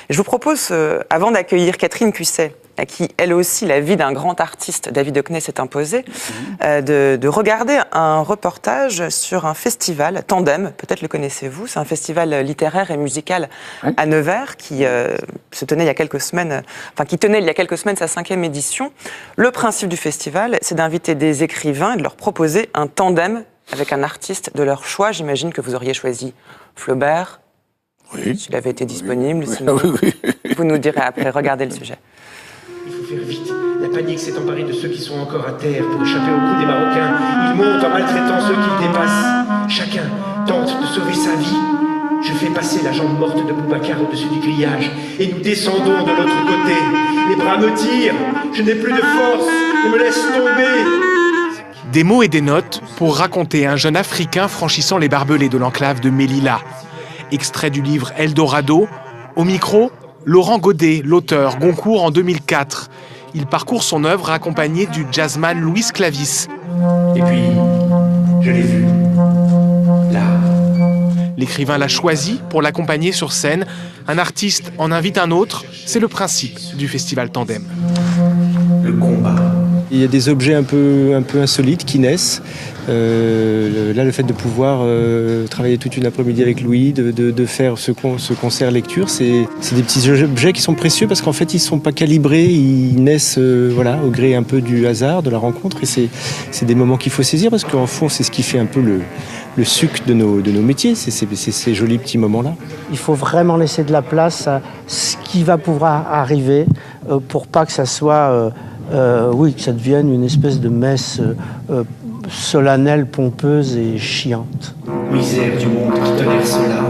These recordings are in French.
Et je vous propose, avant d'accueillir Catherine Cusset, à qui, elle aussi, la vie d'un grand artiste, David Hockney, s'est imposée, de regarder un reportage sur un festival, Tandem, peut-être le connaissez-vous, c'est un festival littéraire et musical à Nevers qui tenait il y a quelques semaines sa 5e édition. Le principe du festival, c'est d'inviter des écrivains et de leur proposer un tandem avec un artiste de leur choix. J'imagine que vous auriez choisi Flaubert, s'il avait été disponible. Sinon, vous nous direz après, regardez le sujet. Il faut faire vite. La panique s'est emparée de ceux qui sont encore à terre pour échapper au coup des Marocains. Ils montent en maltraitant ceux qui dépassent. Chacun tente de sauver sa vie. Je fais passer la jambe morte de Boubacar au-dessus du grillage et nous descendons de l'autre côté. Les bras me tirent. Je n'ai plus de force. Je me laisse tomber. Des mots et des notes pour raconter un jeune Africain franchissant les barbelés de l'enclave de Melilla. Extrait du livre Eldorado. Au micro, Laurent Godet, l'auteur, Goncourt en 2004. Il parcourt son œuvre accompagné du jazzman Louis Clavis. Et puis, je l'ai vu, là. L'écrivain l'a choisi pour l'accompagner sur scène. Un artiste en invite un autre. C'est le principe du festival Tandem. Le combat. Il y a des objets un peu insolites qui naissent. Là, le fait de pouvoir travailler toute une après-midi avec Louis, de faire ce concert lecture, c'est des petits objets qui sont précieux parce qu'en fait, ils ne sont pas calibrés, ils naissent au gré un peu du hasard, de la rencontre. Et c'est des moments qu'il faut saisir parce qu'en fond, c'est ce qui fait un peu le sucre de nos métiers, c'est ces jolis petits moments-là. Il faut vraiment laisser de la place à ce qui va pouvoir arriver pour pas que ça soit... que ça devienne une espèce de messe solennelle, pompeuse et chiante. Misère du monde qui tolère cela.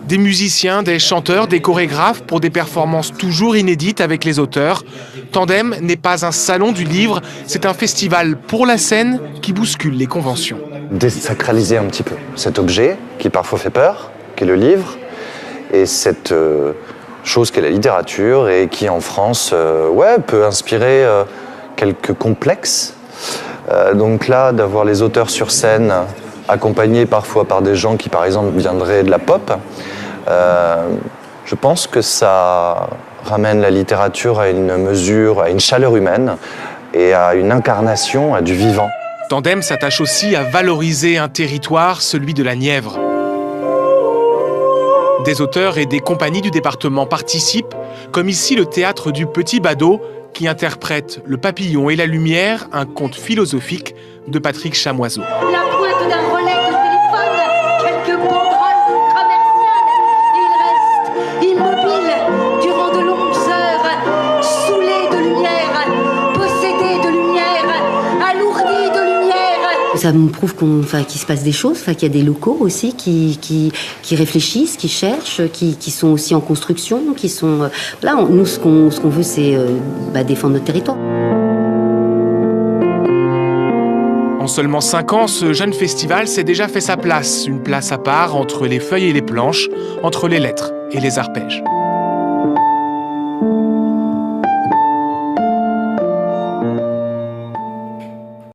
Des musiciens, des chanteurs, des chorégraphes pour des performances toujours inédites avec les auteurs. Tandem n'est pas un salon du livre, c'est un festival pour la scène qui bouscule les conventions. Désacraliser un petit peu cet objet qui parfois fait peur, qui est le livre, et cette chose qu'est la littérature et qui en France peut inspirer quelques complexes. Donc là, d'avoir les auteurs sur scène, accompagnés parfois par des gens qui, par exemple, viendraient de la pop, je pense que ça ramène la littérature à une mesure, à une chaleur humaine et à une incarnation, à du vivant. Tandem s'attache aussi à valoriser un territoire, celui de la Nièvre. Des auteurs et des compagnies du département participent, comme ici le théâtre du Petit Badaud, qui interprète Le Papillon et la Lumière, un conte philosophique de Patrick Chamoiseau. La pointe d'un relais de téléphone, quelques banderoles commerciales, et il reste immobile durant de longues heures, saoulé de lumière, possédé de lumière, alourdi de lumière. Ça me prouve qu'il se passe des choses, qu'il y a des locaux aussi qui réfléchissent, qui cherchent, qui sont aussi en construction, qui sont... nous, ce qu'on veut, c'est défendre notre territoire. En seulement 5 ans, ce jeune festival s'est déjà fait sa place. Une place à part entre les feuilles et les planches, entre les lettres et les arpèges.